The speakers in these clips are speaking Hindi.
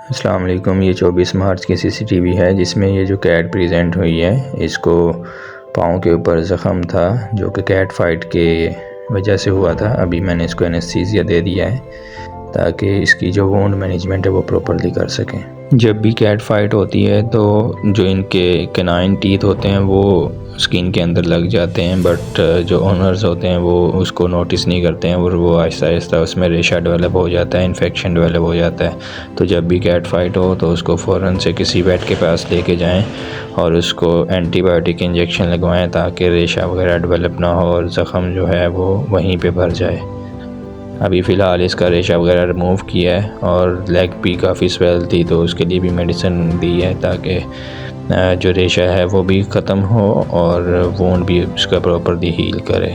अस्सलाम वालेकुम। ये 24 मार्च की सीसीटीवी है जिसमें ये जो कैट प्रेजेंट हुई है, इसको पाँव के ऊपर ज़ख़म था जो कि कैट फाइट के वजह से हुआ था। अभी मैंने इसको एनेस्थीसिया दे दिया है ताकि इसकी जो वुंड मैनेजमेंट है वो प्रॉपरली कर सकें। जब भी कैट फाइट होती है तो जो इनके कैनाइन टीथ होते हैं वो स्किन के अंदर लग जाते हैं, बट जो ओनर्स होते हैं वो उसको नोटिस नहीं करते हैं और वो आहिस्ता आहिस्ता उसमें रेशा डेवलप हो जाता है, इन्फेक्शन डेवलप हो जाता है। तो जब भी कैट फाइट हो तो उसको फ़ौरन से किसी वेट के पास लेके जाएं और उसको एंटीबायोटिक इंजेक्शन लगवाएं ताकि रेशा वगैरह डेवलप ना हो और ज़ख़म जो है वो वहीं पे भर जाए। अभी फ़िलहाल इसका रेशा वगैरह रिमूव किया है और लेग भी काफ़ी स्वेल थी तो उसके लिए भी मेडिसिन दी है ताकि जो रेशा है वो भी ख़त्म हो और वुंड भी उसका प्रॉपरली हील करे।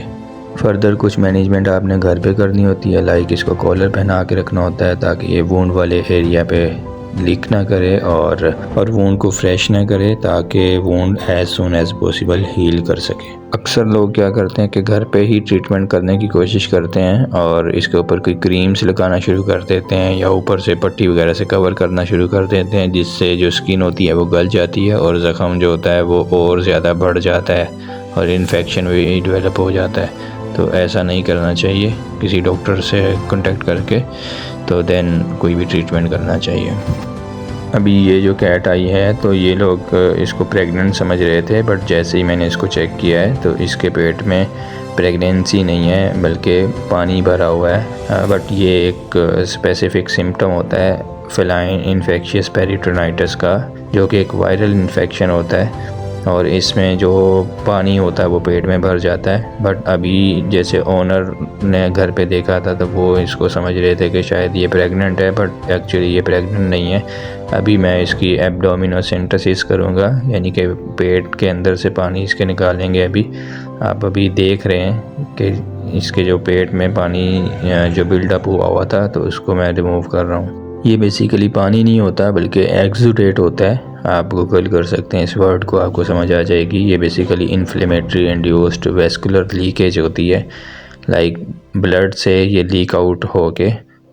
फर्दर कुछ मैनेजमेंट आपने घर पे करनी होती है, लाइक इसको कॉलर पहना के रखना होता है ताकि ये वुंड वाले एरिया पे लीक ना करे और वुंड को फ्रेश ना करे ताकि wound as soon as possible heal कर सके। अक्सर लोग क्या करते हैं कि घर पे ही ट्रीटमेंट करने की कोशिश करते हैं और इसके ऊपर कोई क्रीम्स लगाना शुरू कर देते हैं या ऊपर से पट्टी वगैरह से कवर करना शुरू कर देते हैं, जिससे जो स्किन होती है वो गल जाती है और ज़ख़म जो होता है वो और ज़्यादा बढ़ जाता है और इन्फेक्शन भी डेवलप हो जाता है। तो ऐसा नहीं करना चाहिए, किसी डॉक्टर से कांटेक्ट करके तो देन कोई भी ट्रीटमेंट करना चाहिए। अभी ये जो कैट आई है तो ये लोग इसको प्रेग्नेंट समझ रहे थे, बट जैसे ही मैंने इसको चेक किया है तो इसके पेट में प्रेगनेंसी नहीं है बल्कि पानी भरा हुआ है। बट ये एक स्पेसिफ़िक सिम्टम होता है फेलाइन इन्फेक्शियस पेरिटोनाइटिस का, जो कि एक वायरल इन्फेक्शन होता है और इसमें जो पानी होता है वो पेट में भर जाता है। बट अभी जैसे ओनर ने घर पे देखा था तो वो इसको समझ रहे थे कि शायद ये प्रेग्नेंट है, बट एक्चुअली ये प्रेग्नेंट नहीं है। अभी मैं इसकी एब्डोमिनोसेंटेसिस करूँगा, यानी कि पेट के अंदर से पानी इसके निकालेंगे। अभी आप अभी देख रहे हैं कि इसके जो पेट में पानी जो बिल्डअप हुआ था तो उसको मैं रिमूव कर रहा हूँ। ये बेसिकली पानी नहीं होता बल्कि एक्सुडेट होता है। आप गूगल कर सकते हैं इस वर्ड को, आपको समझ आ जाएगी। ये basically inflammatory induced vascular leakage होती है, लाइक ब्लड से ये लीक आउट हो के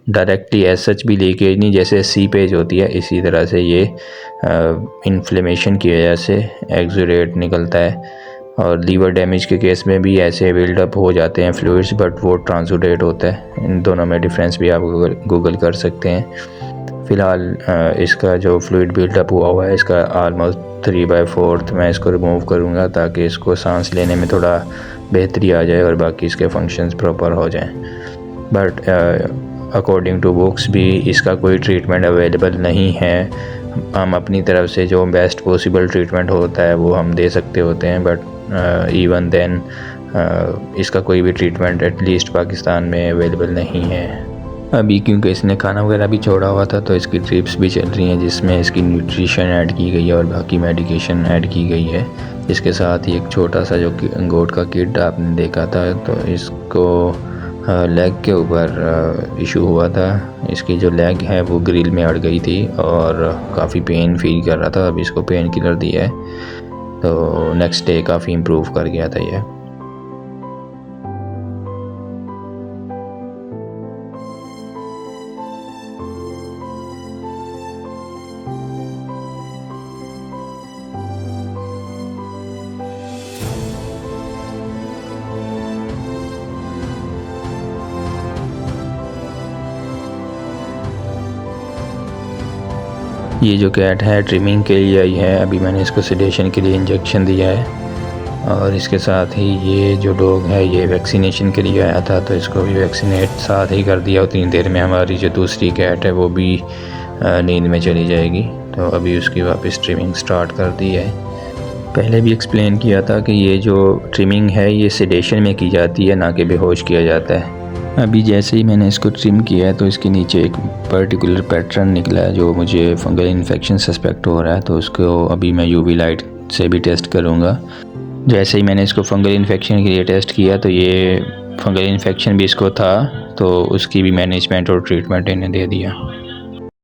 डायरेक्टली एज सच भी लीकेज नहीं, जैसे सीपेज होती है इसी तरह से ये इन्फ्लेमेशन की वजह से एक्सुडेट निकलता है। और लीवर डैमेज के केस में भी ऐसे बिल्डअप हो जाते हैं फ्लूइड्स, बट वो ट्रांसुडेट होता है। इन दोनों में डिफरेंस भी आप गूगल कर सकते हैं। फ़िलहाल इसका जो फ्लूइड बिल्डअप हुआ है इसका आलमोस्ट 3/4 मैं इसको रिमूव करूँगा ताकि इसको सांस लेने में थोड़ा बेहतरी आ जाए और बाकी इसके फंक्शंस प्रॉपर हो जाएं। बट अकॉर्डिंग टू बुक्स भी इसका कोई ट्रीटमेंट अवेलेबल नहीं है। हम अपनी तरफ से जो बेस्ट पॉसिबल ट्रीटमेंट होता है वो हम दे सकते होते हैं, बट इवन देन इसका कोई भी ट्रीटमेंट एटलीस्ट पाकिस्तान में अवेलेबल नहीं है अभी, क्योंकि इसने खाना वगैरह भी छोड़ा हुआ था तो इसकी ट्रिप्स भी चल रही हैं जिसमें इसकी न्यूट्रिशन ऐड की गई है और बाकी मेडिकेशन ऐड की गई है। इसके साथ ही एक छोटा सा जो गोट का किड आपने देखा था तो इसको लेग के ऊपर इशू हुआ था। इसकी जो लेग है वो ग्रिल में अड़ गई थी और काफ़ी पेन फील कर रहा था। अभी इसको पेन किलर दिया है तो नेक्स्ट डे काफ़ी इम्प्रूव कर गया था ये। ये जो कैट है ट्रिमिंग के लिए आई है। अभी मैंने इसको सेडेशन के लिए इंजेक्शन दिया है और इसके साथ ही ये जो डॉग है ये वैक्सीनेशन के लिए आया था तो इसको भी वैक्सीनेट साथ ही कर दिया। उतनी देर में हमारी जो दूसरी कैट है वो भी नींद में चली जाएगी, तो अभी उसकी वापस ट्रिमिंग स्टार्ट कर दी है। पहले भी एक्सप्लेन किया था कि ये जो ट्रिमिंग है ये सेडेशन में की जाती है, ना कि बेहोश किया जाता है। अभी जैसे ही मैंने इसको ट्रिम किया है तो इसके नीचे एक पर्टिकुलर पैटर्न निकला है जो मुझे फंगल इन्फेक्शन सस्पेक्ट हो रहा है, तो उसको अभी मैं यूवी लाइट से भी टेस्ट करूँगा। जैसे ही मैंने इसको फंगल इन्फेक्शन के लिए टेस्ट किया तो ये फंगल इन्फेक्शन भी इसको था, तो उसकी भी मैनेजमेंट और ट्रीटमेंट इन्हें दे दिया।